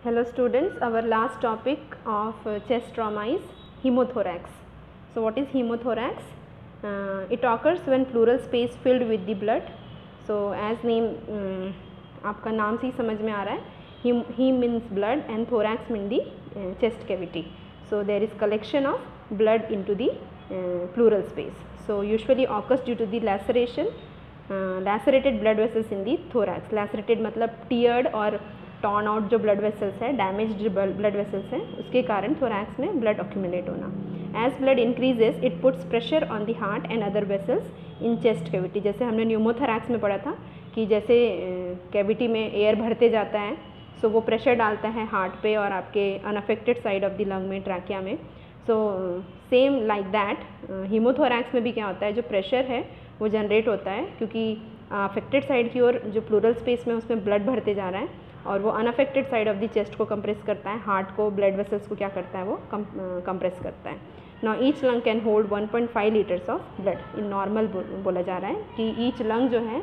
Hello students, our last topic of chest trauma is hemothorax. So what is hemothorax? It occurs when pleural space filled with the blood. So as name आपका नाम से ही समझ में आ रहा है, he means blood and thorax means the chest cavity. So there is collection of blood into the pleural space. So usually occurs due to the laceration, lacerated blood vessels in the thorax. Lacerated मतलब teared और torn out जो blood vessels है, damaged blood vessels हैं, उसके कारण thorax में blood accumulate होना. As blood increases it puts pressure on the heart and other vessels in chest cavity. जैसे हमने न्यूमोथोरैक्स में पढ़ा था कि जैसे कैविटी में एयर भरते जाता है, सो वो प्रेशर डालता है हार्ट पे और आपके unaffected side of the lung में, ट्रैकिया में. सो सेम लाइक दैट हीमोथोरैक्स में भी क्या होता है, जो प्रेशर है वो जनरेट होता है क्योंकि अफेक्टेड साइड की ओर जो प्लूरल स्पेस में उसमें ब्लड भरते जा रहा है और वो unaffected side of the chest को कंप्रेस करता है, हार्ट को, ब्लड वेसल्स को क्या करता है, वो कंप्रेस करता है. Now each lung can hold 1.5 litres of blood. In normal बोला जा रहा है कि ईच लंग जो है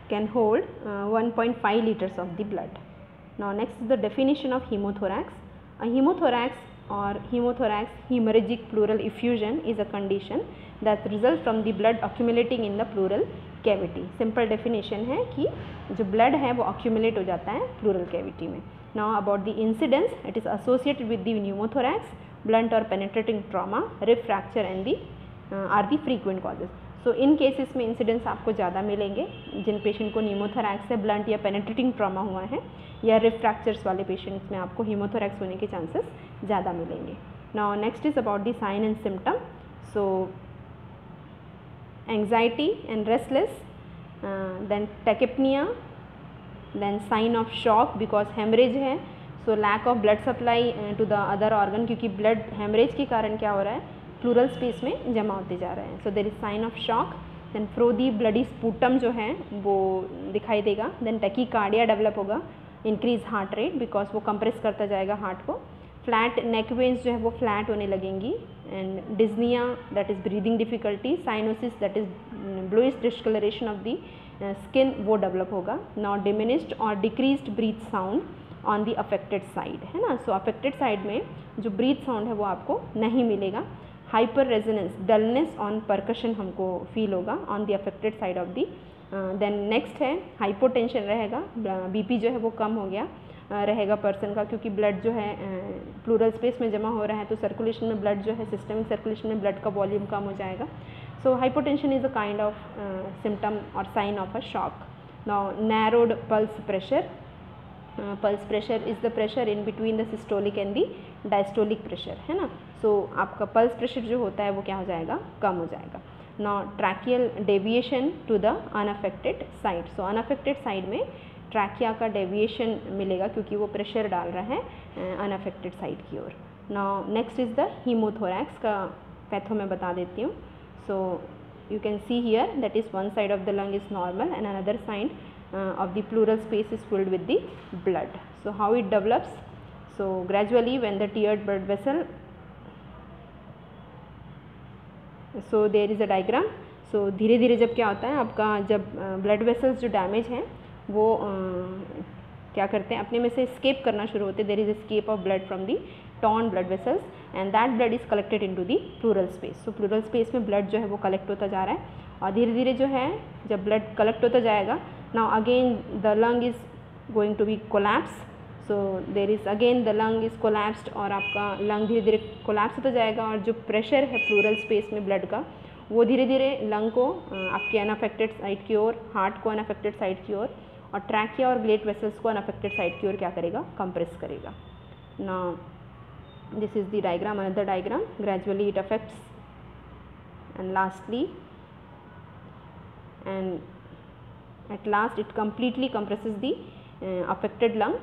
can hold 1.5 litres of the blood. Now next is the definition of haemothorax. A haemothorax or hemothorax hemorrhagic pleural effusion is a condition that results from the blood accumulating in the pleural cavity. Simple definition है कि जो blood है वो accumulate हो जाता है pleural cavity में. Now about the incidence, it is associated with the pneumothorax, blunt or penetrating trauma, rib fracture and the are the frequent causes. So in cases में इंसिडेंस आपको ज़्यादा मिलेंगे जिन पेशेंट को न्यूमोथोरैक्स से ब्लंट या penetrating trauma हुआ है, या रिब फ्रैक्चर्स वाले पेशेंट्स में आपको हीमोथोरैक्स होने के चांसेस ज़्यादा मिलेंगे. Now next is about the sign and symptom. So anxiety and restless, then tachypnoea, then sign of shock because haemorrhage है, so lack of blood supply to the other organ, क्योंकि blood haemorrhage के कारण क्या हो रहा है, plural space में जमा होते जा रहे हैं. So there is sign of shock. Then frothy bloody sputum जो है वो दिखाई देगा. देन टैकीकार्डिया डेवलप होगा, इंक्रीज हार्ट रेट बिकॉज वो कंप्रेस करता जाएगा हार्ट को. फ्लैट नेक वेन्स जो है वो फ्लैट होने लगेंगी. And dyspnea that is breathing difficulty. Cyanosis that is bluish discoloration of the skin वो डेवलप होगा. नॉट डिमिनिश्ड और decreased breath sound on the affected side, है ना. सो अफेक्टेड साइड में जो ब्रीथ साउंड है वो आपको नहीं मिलेगा. Hyper resonance, dullness on percussion हमको फील होगा on the affected side of the. Then next है हाइपोटेंशन रहेगा, बीपी जो है वो कम हो गया रहेगा पर्सन का, क्योंकि ब्लड जो है प्लूरल स्पेस में जमा हो रहा है तो सर्कुलेशन में ब्लड जो है, सिस्टमिक सर्कुलेशन में ब्लड का वॉल्यूम कम हो जाएगा. So hypotension is a kind of symptom और sign of a shock. Now narrowed pulse pressure. Pulse pressure is the pressure in between the systolic and the diastolic pressure, है ना. सो आपका pulse pressure जो होता है वो क्या हो जाएगा, कम हो जाएगा. Now tracheal deviation to the unaffected side. So unaffected side में ट्रैकिया का डेविएशन मिलेगा क्योंकि वो प्रेशर डाल रहा है अनअफेक्टेड साइड की ओर. नाउ नेक्स्ट इज़ द हीमोथोरैक्स का पैथो मैं बता देती हूँ. So you can see here that is one side of the lung is normal and another side of the pleural space is filled with the blood. So how it develops? So gradually when the teared blood vessel, so there is a diagram. So धीरे धीरे जब क्या होता है आपका, जब blood vessels जो damage हैं वो क्या करते हैं, अपने में से escape करना शुरू होते हैं. there is escape of blood from the torn blood vessels and that blood is collected into the pleural space. So pleural space में blood जो है वो कलेक्ट होता जा रहा है और धीरे धीरे जो है जब ब्लड कलेक्ट होता जाएगा, now again the lung is going to be collapse. So there is again the lung is collapsed और आपका लंग धीरे धीरे कोलैप्स होता जाएगा और जो प्रेशर है प्लूरल स्पेस में ब्लड का वो धीरे धीरे लंग को आपके अनअफेक्टेड साइड की ओर, हार्ट को अनअफेक्टेड साइड की ओर और ट्रैकिया और ग्लेट वेसल्स को अनअफेक्टेड साइड की ओर क्या करेगा, कंप्रेस करेगा. Now this is the diagram, another diagram. Gradually it affects and lastly and at last it completely compresses the affected lung.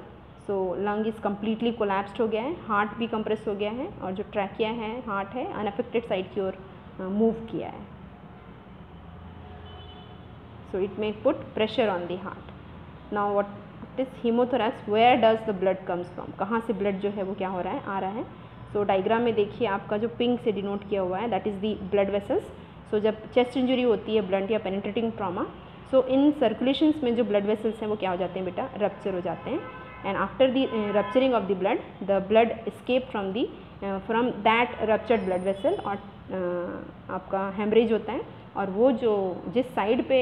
So lung is completely collapsed हो गया है, heart भी compress हो गया है और जो ट्रैकिया है, हार्ट है, अनअफेक्टेड साइड की ओर मूव किया है. So it may put pressure on the heart. Now what is hemothorax? Where does the blood comes from? कहाँ से ब्लड जो है वो क्या हो रहा है, आ रहा है. सो डायग्राम में देखिए आपका जो पिंक से डिनोट किया हुआ है that is the blood vessels. So जब चेस्ट इंजरी होती है, ब्लंट या penetrating trauma, so in circulations में जो ब्लड वेसल्स हैं वो क्या हो जाते हैं बेटा, रप्चर हो जाते हैं, and after the rupturing of the blood escape from that ruptured blood vessel, और आपका हेमरेज होता है, और वो जो जिस साइड पे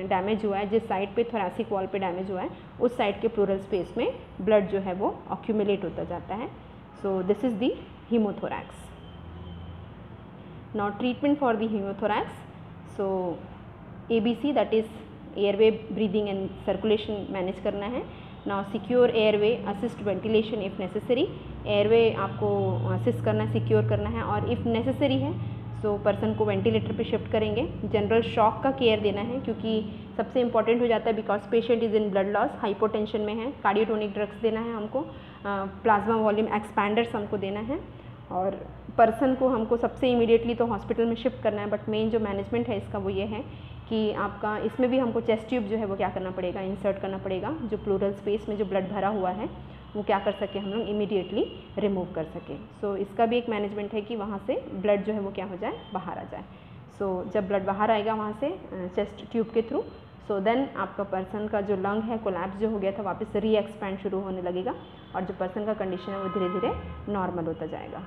डैमेज हुआ है, जिस साइड पे थोरैसिक वॉल पे डैमेज हुआ है, उस साइड के प्लूरल स्पेस में ब्लड जो है वो ऑक्यूमुलेट होता जाता है. So this is the haemothorax. Now treatment for the haemothorax. So ABC, that is airway breathing and circulation manage करना है. Now secure airway, assist ventilation if necessary. Airway आपको असिस्ट करना है, सिक्योर करना है, और इफ़ नेसेसरी है so person को वेंटिलेटर पे शिफ्ट करेंगे. जनरल शॉक का केयर देना है, क्योंकि सबसे इंपॉर्टेंट हो जाता है, because patient is in blood loss, hypotension में है. कार्डियोटोनिक ड्रग्स देना है हमको, प्लाज्मा वॉल्यूम एक्सपैंडर्स हमको देना है, और पर्सन को हमको सबसे इमीडिएटली तो हॉस्पिटल में शिफ्ट करना है. बट मेन जो मैनेजमेंट है इसका वो ये है कि आपका इसमें भी हमको चेस्ट ट्यूब जो है वो क्या करना पड़ेगा, इंसर्ट करना पड़ेगा, जो प्लूरल स्पेस में जो ब्लड भरा हुआ है वो क्या कर सके, हम लोग इमीडिएटली रिमूव कर सकें. सो इसका भी एक मैनेजमेंट है कि वहाँ से ब्लड जो है वो क्या हो जाए, बाहर आ जाए. सो जब ब्लड बाहर आएगा वहाँ से चेस्ट ट्यूब के थ्रू, सो देन आपका पर्सन का जो लंग है कोलैप्स जो हो गया था वापस री एक्सपैंड शुरू होने लगेगा, और जो पर्सन का कंडीशन है वो धीरे धीरे नॉर्मल होता जाएगा.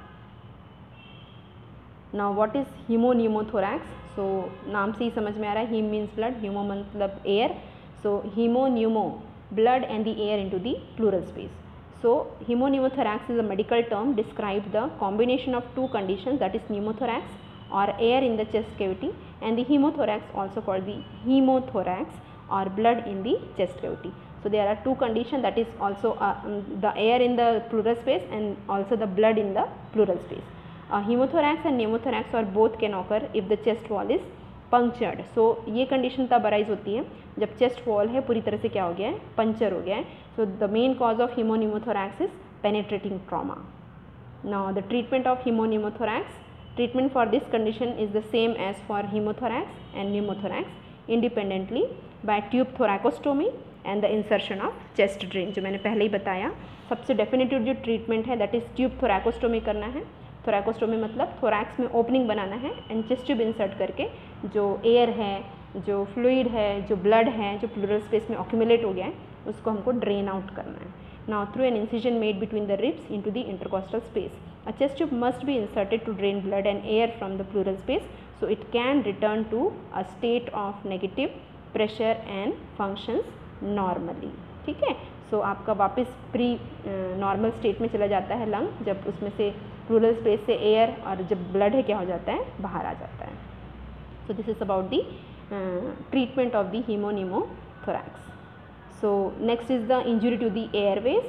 Now what is haemopneumothorax. So नाम से ही समझ में आ रहा है, हीम मीन्स ब्लड, न्यूमो मतलब एयर. सो हीमोन्यूमो, blood and the air into the pleural space. So hemopneumothorax is a medical term describe the combination of two conditions, that is pneumothorax or air in the chest cavity, and the hemothorax also called the hemothorax or blood in the chest cavity. So there are two conditions, that is also the air in the pleural space and also the blood in the pleural space. Hemothorax and pneumothorax or both can occur if the chest wall is punctured. So ये condition तब arise होती है जब chest wall है पूरी तरह से क्या हो गया है, पंक्चर हो गया है. So the main cause of haemopneumothorax is penetrating trauma. Now the treatment of haemopneumothorax, treatment for this condition is the same as for haemothorax and pneumothorax independently by tube thoracostomy and the insertion of chest drain. जो मैंने पहले ही बताया, सबसे definitive जो treatment है that is tube थोरैकोस्टोमी करना है. थोरैकोस्टोमी मतलब थोरैक्स में ओपनिंग बनाना है एंड चेस्ट ट्यूब इंसर्ट करके जो एयर है, जो फ्लूइड है, जो ब्लड है, जो प्लूरल स्पेस में ऑक्यूमुलेट हो गया है, उसको हमको ड्रेन आउट करना है. Now through an incision made between the ribs into the intercostal space, a chest tube must be inserted to drain blood and air from the pleural space so it can return to a state of negative pressure and functions normally. ठीक है. सो आपका वापस pre normal state में चला जाता है lung, जब उसमें से प्लूरल स्पेस से एयर और जब ब्लड है क्या हो जाता है, बाहर आ जाता है. So this is about the treatment of the haemopneumothorax. So next is the injury to the airways.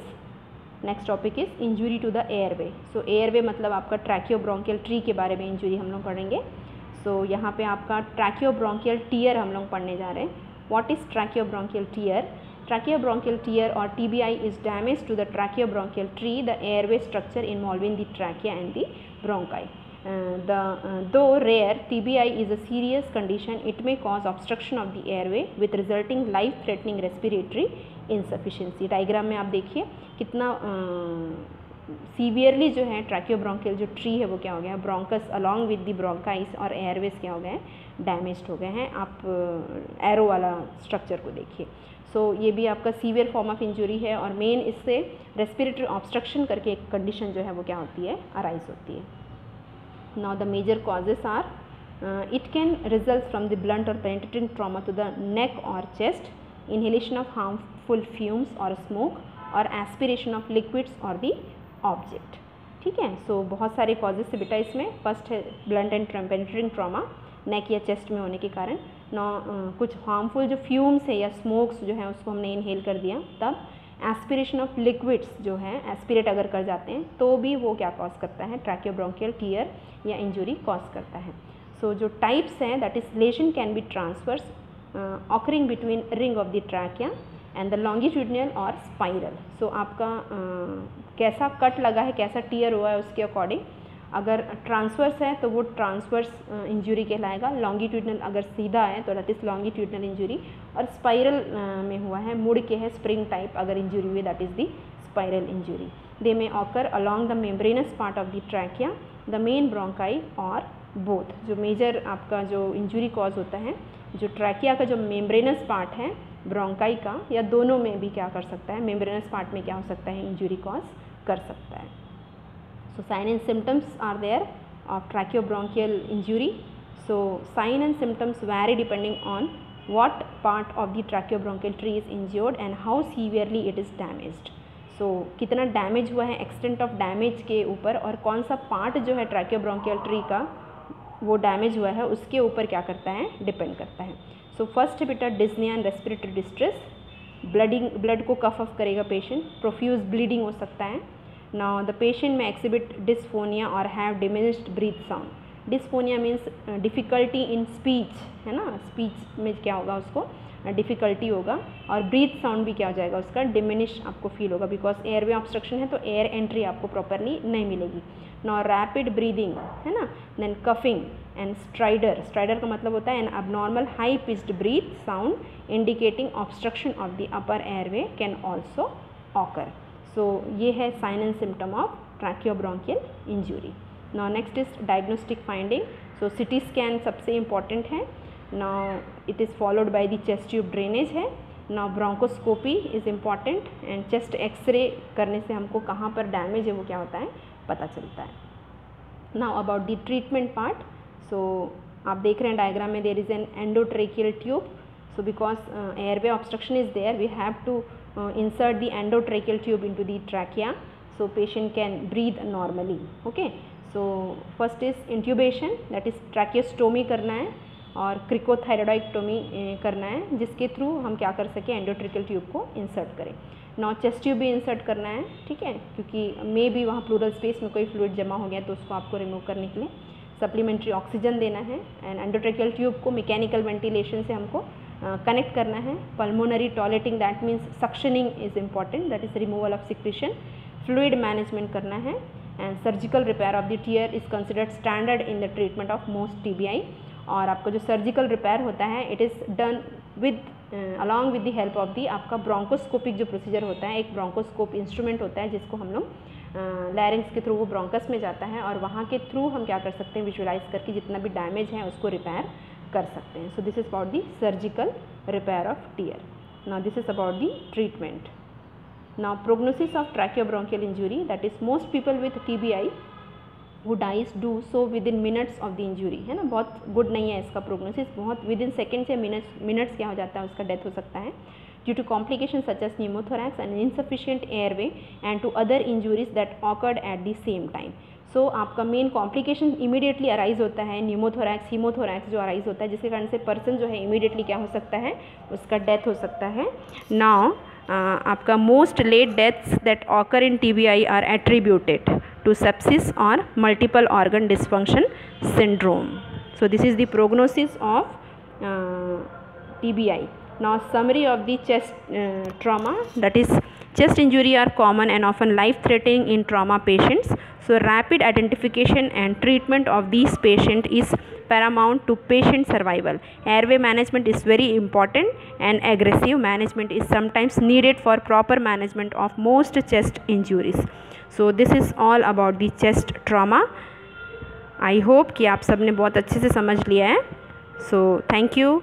Next topic is injury to the airway. So airway मतलब आपका ट्रैकियोब्रोंकियल ट्री के बारे में इंजुरी हम लोग पढ़ेंगे. सो यहाँ पे आपका ट्रैकियोब्रोंकियल टीयर हम लोग पढ़ने जा रहे हैं. What is tracheobronchial tear? Tracheobronchial tear or TBI is damage to the tracheobronchial tree, the airway structure involving the trachea and the bronchi. Though rare, TBI is a serious condition. It may cause obstruction of the airway with resulting life-threatening respiratory insufficiency. Diagram में आप देखिए कितना severely जो है ट्रैकियोब्रोंकियल जो tree है वो क्या हो गया है, ब्रोंकस अलॉन्ग विद द ब्रोंकाइस और एयरवेज क्या हो गए हैं, डैमेज्ड हो गए हैं. आप एरो वाला स्ट्रक्चर को देखिए. सो ये भी आपका सीवियर फॉर्म ऑफ इंजरी है, और मेन इससे रेस्पिरेटरी ऑब्स्ट्रक्शन करके एक कंडीशन जो है वो क्या होती है, अराइज होती है. Now the major causes are, it can result from the blunt और penetrating trauma to the neck और chest, inhalation of harmful fumes और स्मोक, और एस्पिरेशन ऑफ लिक्विड्स और द ऑब्जेक्ट. ठीक है. सो बहुत सारे कॉजेस है बेटा इसमें. फर्स्ट है ब्लंट एंड पेनिट्रेटिंग ट्रॉमा, नेक या चेस्ट में होने के कारण. कुछ हार्मफुल जो फ्यूम्स है या स्मोक्स जो है उसको हमने इनहेल कर दिया. तब एस्पिरेशन ऑफ लिक्विड्स जो है, एस्पिरेट अगर कर जाते हैं तो भी वो क्या कॉज करता है, ट्रैकियोब्रोंकियल टीयर या इंजुरी कॉज करता है. सो जो टाइप्स हैं that is lesion can be transverse occurring between ring of the trachea and the longitudinal और स्पाइरल. सो आपका कैसा कट लगा है, कैसा टीयर हुआ है उसके अकॉर्डिंग. अगर ट्रांसवर्स है तो वो ट्रांसवर्स इंजरी कहलाएगा. लॉन्गिट्यूडनल अगर सीधा है तो दैट इज़ लॉन्गिट्यूडनल इंजरी, और स्पाइरल में हुआ है, मुड़ के है, स्प्रिंग टाइप अगर इंजरी हुई that is the spiral injury. They may occur along the membranes part of the trachea, the main bronchi और बोथ. जो मेजर आपका जो इंजरी कॉज होता है जो ट्रैकिया का जो मेम्ब्रेनस पार्ट है ब्रोंकाई का, या दोनों में भी क्या कर सकता है, मेम्ब्रेनस पार्ट में क्या हो सकता है, इंजुरी कॉज कर सकता है. So sign and symptoms are there of tracheobronchial injury. So sign and symptoms vary depending on what part of the tracheobronchial tree is injured and how severely it is damaged. So कितना damage हुआ है, extent of damage के ऊपर, और कौन सा part जो है ट्रैकियोब्रोंकियल ट्री का वो डैमेज हुआ है उसके ऊपर क्या करता है, डिपेंड करता है. सो फर्स्ट बेटा dyspnea and respiratory distress, blood को कफ अफ करेगा पेशेंट, प्रोफ्यूज ब्लीडिंग हो सकता है. Now the patient may exhibit dysphonia और have diminished breath sound. Dysphonia means difficulty in speech, है ना, स्पीच में क्या होगा, उसको डिफ़िकल्टी होगा, और ब्रीथ साउंड भी क्या हो जाएगा उसका, डिमिनिश आपको फील होगा, बिकॉज एयरवे ऑब्स्ट्रक्शन है तो एयर एंट्री आपको प्रॉपरली नहीं मिलेगी. नॉ रैपिड ब्रीदिंग, है ना, then coughing and stridor. Stridor का मतलब होता है an abnormal high pitched breath sound indicating obstruction of the upper airway can also occur. So ये है sign and symptom of tracheobronchial injury. Now next is diagnostic finding. So CT scan सबसे important है. Now it is followed by the chest tube drainage है. Now bronchoscopy is important and chest X-ray करने से हमको कहाँ पर damage है वो क्या होता है पता चलता है. Now about the treatment part. So आप देख रहे हैं डायग्राम में there is an endotracheal tube. So because airway obstruction is there, we have to insert the endotracheal tube into the trachea so patient can breathe normally. Okay. So first is intubation, that is tracheostomy करना है और क्रिकोथायरॉइडोक्टोमी करना है, जिसके through हम क्या कर सकें, एंडोट्रेकियल ट्यूब को इंसर्ट करें. नॉ चेस्ट ट्यूब भी इंसर्ट करना है, ठीक है, क्योंकि मे भी वहाँ प्लूरल स्पेस में कोई फ्लूइड जमा हो गया तो उसको आपको रिमूव करने के लिए सप्लीमेंट्री ऑक्सीजन देना है. एंड एंडोट्रेकियल ट्यूब को मैकेनिकल वेंटिलेशन से हमको कनेक्ट करना है. Pulmonary toileting, that means suctioning is important, that is removal of secretion. Fluid management करना है. And surgical repair of the tear is considered standard in the treatment of most TBI. और आपका जो surgical repair होता है it is done with along with the help of the आपका bronchoscopic जो procedure होता है. एक ब्रोंकोस्कोप इंस्ट्रूमेंट होता है जिसको हम लोग लैरिंग्स के थ्रू वो ब्रोंकस में जाता है और वहाँ के थ्रू हम क्या कर सकते हैं, विजुअलाइज करके जितना भी डैमेज है उसको रिपेयर कर सकते हैं. So this is about the surgical repair of tear. Now this is about the treatment. Now prognosis of tracheobronchial injury, that is most people with TBI who dies do so within minutes of the injury, है ना, बहुत good नहीं है इसका prognosis, बहुत within second से minutes क्या हो जाता है उसका डेथ हो सकता है due to complication such as pneumothorax and insufficient airway and to other injuries that occurred at the same time. So आपका मेन कॉम्प्लिकेशन इमीडिएटली अराइज होता है, न्यूमोथोरैक्स हीमोथोरैक्स जो अराइज होता है, जिसके कारण से पर्सन जो है इमीडिएटली क्या हो सकता है, उसका डेथ हो सकता है. नाउ आपका most late deaths that occur in TBI are attributed to sepsis और multiple organ dysfunction syndrome. So this is the prognosis of TBI. Now summary of the chest trauma, that is chest injury are common and often life threatening in trauma patients. So rapid identification and treatment of these patients is paramount to patient survival. Airway management is very important and aggressive management is sometimes needed for proper management of most chest injuries. So this is all about the chest trauma. I hope कि आप सबने बहुत अच्छे से समझ लिया है. So thank you.